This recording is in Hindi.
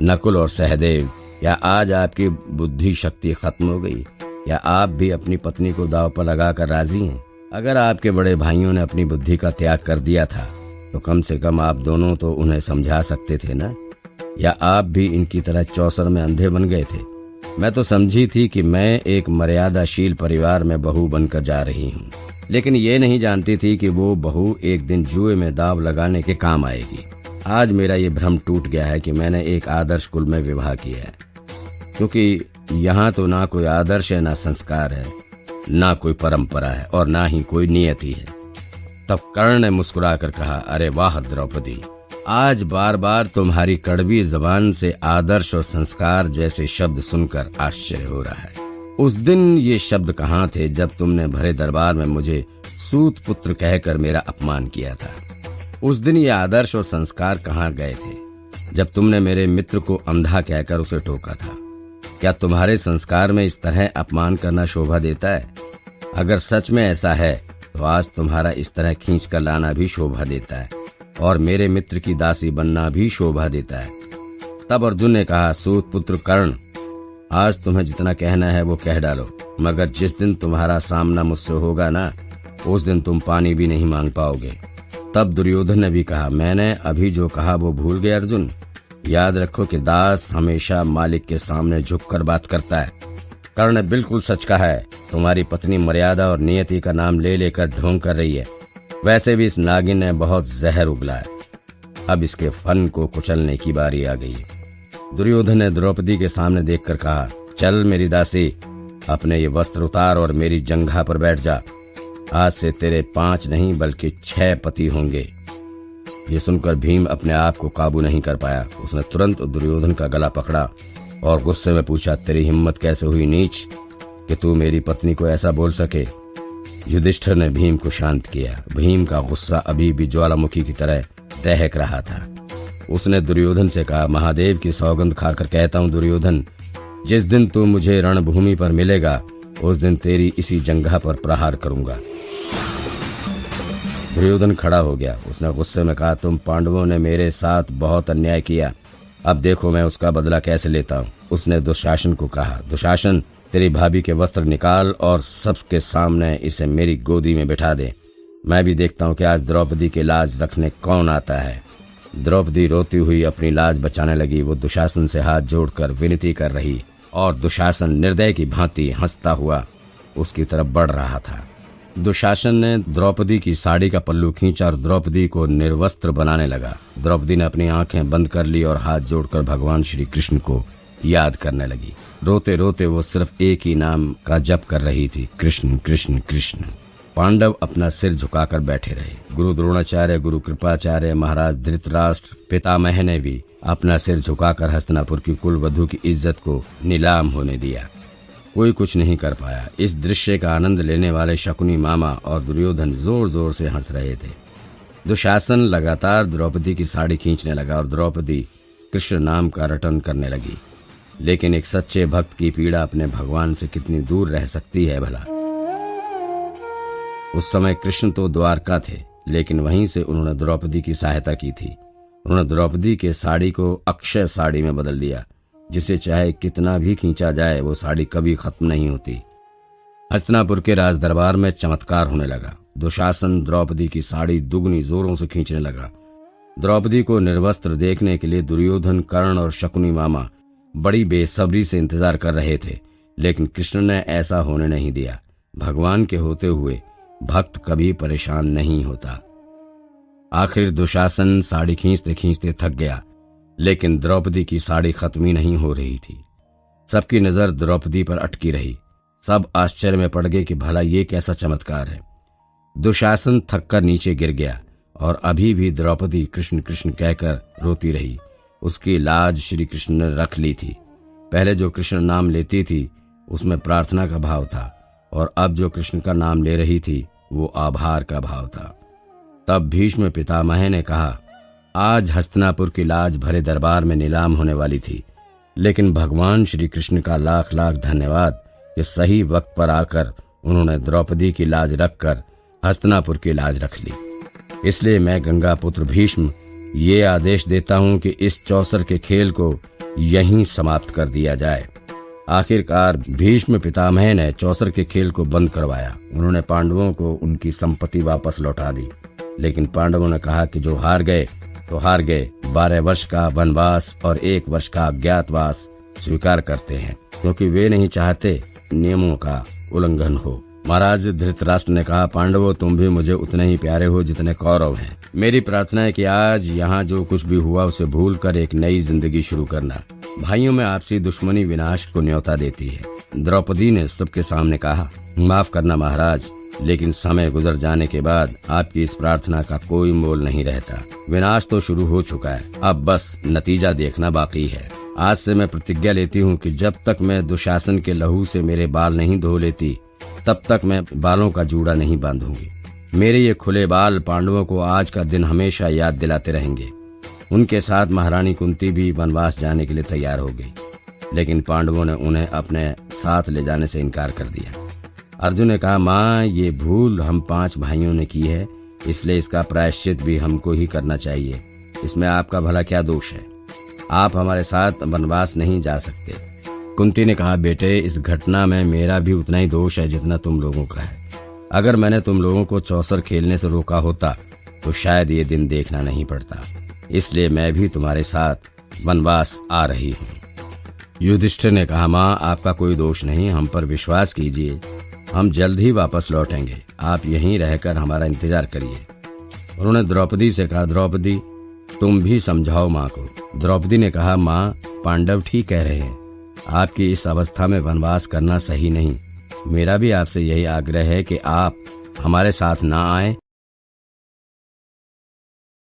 नकुल और सहदेव, क्या आज आपकी बुद्धि शक्ति खत्म हो गई? क्या आप भी अपनी पत्नी को दांव पर लगाकर राजी हैं? अगर आपके बड़े भाइयों ने अपनी बुद्धि का त्याग कर दिया था तो कम से कम आप दोनों तो उन्हें समझा सकते थे ना? या आप भी इनकी तरह चौसर में अंधे बन गए थे? मैं तो समझी थी कि मैं एक मर्यादाशील परिवार में बहू बनकर जा रही हूँ, लेकिन ये नहीं जानती थी कि वो बहू एक दिन जुए में दांव लगाने के काम आएगी। आज मेरा ये भ्रम टूट गया है कि मैंने एक आदर्श कुल में विवाह किया है, क्योंकि यहाँ तो ना कोई आदर्श है, ना संस्कार है, ना कोई परंपरा है और ना ही कोई नियति है। तब कर्ण ने मुस्कुराकर कहा, अरे वाह द्रौपदी, आज बार बार तुम्हारी कड़वी जबान से आदर्श और संस्कार जैसे शब्द सुनकर आश्चर्य हो रहा है। उस दिन ये शब्द कहाँ थे जब तुमने भरे दरबार में मुझे सूत पुत्र कहकर मेरा अपमान किया था? उस दिन ये आदर्श और संस्कार कहाँ गए थे जब तुमने मेरे मित्र को अंधा कहकर उसे टोका था? क्या तुम्हारे संस्कार में इस तरह अपमान करना शोभा देता है? अगर सच में ऐसा है तो आज तुम्हारा इस तरह खींच कर लाना भी शोभा देता है और मेरे मित्र की दासी बनना भी शोभा देता है। तब अर्जुन ने कहा, सूत पुत्र कर्ण, आज तुम्हें जितना कहना है वो कह डालो, मगर जिस दिन तुम्हारा सामना मुझसे होगा ना, उस दिन तुम पानी भी नहीं मांग पाओगे। तब दुर्योधन ने भी कहा, मैंने अभी जो कहा वो भूल गए अर्जुन? याद रखो कि दास हमेशा मालिक के सामने झुककर बात करता है। कर्ण ने बिल्कुल सच कहा है, तुम्हारी पत्नी मर्यादा और नियति का नाम ले लेकर ढोंग कर रही है। वैसे भी इस नागिन ने बहुत जहर उगला है, अब इसके फन को कुचलने की बारी आ गई। दुर्योधन ने द्रौपदी के सामने देखकर कहा, चल मेरी दासी, अपने ये वस्त्र उतार और मेरी जंघा पर बैठ जा। आज से तेरे 5 नहीं बल्कि 6 पति होंगे। ये सुनकर भीम अपने आप को काबू नहीं कर पाया। उसने तुरंत दुर्योधन का गला पकड़ा और गुस्से में पूछा, तेरी हिम्मत कैसे हुई नीच कि तू मेरी पत्नी को ऐसा बोल सके? युधिष्ठिर ने भीम को शांत किया। भीम का गुस्सा अभी भी ज्वालामुखी की तरह दहक रहा था। उसने दुर्योधन से कहा, महादेव की सौगंध खाकर कहता हूँ दुर्योधन, जिस दिन तू मुझे रणभूमि पर मिलेगा उस दिन तेरी इसी जंघा पर प्रहार करूंगा। दुर्योधन खड़ा हो गया। उसने गुस्से में कहा, तुम पांडवों ने मेरे साथ बहुत अन्याय किया, अब देखो मैं उसका बदला कैसे लेता हूँ। उसने दुशासन को कहा, दुशासन, तेरी भाभी के वस्त्र निकाल और सबके सामने इसे मेरी गोदी में बिठा दे। मैं भी देखता हूँ कि आज द्रौपदी की लाज रखने कौन आता है। द्रौपदी रोती हुई अपनी लाज बचाने लगी। वो दुशासन से हाथ जोड़कर विनती कर रही और दुशासन निर्दय की भांति हंसता हुआ उसकी तरफ बढ़ रहा था। दुशासन ने द्रौपदी की साड़ी का पल्लू खींचा और द्रौपदी को निर्वस्त्र बनाने लगा। द्रौपदी ने अपनी आंखें बंद कर ली और हाथ जोड़कर भगवान श्री कृष्ण को याद करने लगी। रोते रोते वो सिर्फ एक ही नाम का जप कर रही थी, कृष्ण कृष्ण कृष्ण। पांडव अपना सिर झुकाकर बैठे रहे। गुरु द्रोणाचार्य, गुरु कृपाचार्य, महाराज धृतराष्ट्र, पितामह ने भी अपना सिर झुकाकर हस्तिनापुर की कुलवधू की इज्जत को नीलाम होने दिया। कोई कुछ नहीं कर पाया। इस दृश्य का आनंद लेने वाले शकुनी मामा और दुर्योधन जोर जोर से हंस रहे थे। दुशासन लगातार द्रौपदी की साड़ी खींचने लगा और द्रौपदी कृष्ण नाम का रटन करने लगी। लेकिन एक सच्चे भक्त की पीड़ा अपने भगवान से कितनी दूर रह सकती है भला? उस समय कृष्ण तो द्वारका थे, लेकिन वहीं से उन्होंने द्रौपदी की सहायता की थी। उन्होंने द्रौपदी के साड़ी को अक्षय साड़ी में बदल दिया, जिसे चाहे कितना भी खींचा जाए वो साड़ी कभी खत्म नहीं होती। हस्तिनापुर के राज दरबार में चमत्कार होने लगा। दुशासन द्रौपदी की साड़ी दुगनी जोरों से खींचने लगा। द्रौपदी को निर्वस्त्र देखने के लिए दुर्योधन, कर्ण और शकुनी मामा बड़ी बेसब्री से इंतजार कर रहे थे, लेकिन कृष्ण ने ऐसा होने नहीं दिया। भगवान के होते हुए भक्त कभी परेशान नहीं होता। आखिर दुशासन साड़ी खींचते खींचते थक गया, लेकिन द्रौपदी की साड़ी खत्म ही नहीं हो रही थी। सबकी नजर द्रौपदी पर अटकी रही। सब आश्चर्य में पड़ गए कि भला ये कैसा चमत्कार है। दुशासन थककर नीचे गिर गया और अभी भी द्रौपदी कृष्ण कृष्ण कहकर रोती रही। उसकी लाज श्री कृष्ण ने रख ली थी। पहले जो कृष्ण नाम लेती थी उसमें प्रार्थना का भाव था, और अब जो कृष्ण का नाम ले रही थी वो आभार का भाव था। तब भीष्म पितामह ने कहा, आज हस्तिनापुर की लाज भरे दरबार में नीलाम होने वाली थी, लेकिन भगवान श्री कृष्ण का लाख लाख धन्यवाद कि सही वक्त पर आकर उन्होंने द्रौपदी की लाज रखकर हस्तिनापुर की लाज रख ली। इसलिए मैं गंगा पुत्र भीष्म ये आदेश देता हूं कि इस चौसर के खेल को यहीं समाप्त कर दिया जाए। आखिरकार भीष्म पितामह ने चौसर के खेल को बंद करवाया। उन्होंने पांडवों को उनकी संपत्ति वापस लौटा दी, लेकिन पांडवों ने कहा कि जो हार गए तो हार गए। 12 वर्ष का वनवास और 1 वर्ष का अज्ञातवास स्वीकार करते हैं, क्योंकि वे नहीं चाहते नियमों का उल्लंघन हो। महाराज धृतराष्ट्र ने कहा, पांडवों तुम भी मुझे उतने ही प्यारे हो जितने कौरव हैं। मेरी प्रार्थना है कि आज यहाँ जो कुछ भी हुआ उसे भूल कर एक नई जिंदगी शुरू करना। भाइयों में आपसी दुश्मनी विनाश को न्योता देती है। द्रौपदी ने सबके सामने कहा, माफ करना महाराज, लेकिन समय गुजर जाने के बाद आपकी इस प्रार्थना का कोई मोल नहीं रहता। विनाश तो शुरू हो चुका है, अब बस नतीजा देखना बाकी है। आज से मैं प्रतिज्ञा लेती हूँ कि जब तक मैं दुशासन के लहू से मेरे बाल नहीं धो लेती, तब तक मैं बालों का जूड़ा नहीं बांधूंगी। मेरे ये खुले बाल पांडवों को आज का दिन हमेशा याद दिलाते रहेंगे। उनके साथ महारानी कुंती भी वनवास जाने के लिए तैयार हो गई, लेकिन पांडवों ने उन्हें अपने साथ ले जाने से इनकार कर दिया। अर्जुन ने कहा, माँ ये भूल हम 5 भाइयों ने की है, इसलिए इसका प्रायश्चित भी हमको ही करना चाहिए। इसमें आपका भला क्या दोष है? आप हमारे साथ वनवास नहीं जा सकते। कुंती ने कहा, बेटे इस घटना में मेरा भी उतना ही दोष है जितना तुम लोगों का है। अगर मैंने तुम लोगों को चौसर खेलने से रोका होता तो शायद ये दिन देखना नहीं पड़ता, इसलिए मैं भी तुम्हारे साथ वनवास आ रही हूँ। युधिष्ठिर ने कहा, माँ आपका कोई दोष नहीं, हम पर विश्वास कीजिए, हम जल्द ही वापस लौटेंगे। आप यहीं रहकर हमारा इंतजार करिए। उन्होंने द्रौपदी से कहा, द्रौपदी तुम भी समझाओ माँ को। द्रौपदी ने कहा, माँ पांडव ठीक कह रहे हैं, आपकी इस अवस्था में वनवास करना सही नहीं। मेरा भी आपसे यही आग्रह है कि आप हमारे साथ ना आए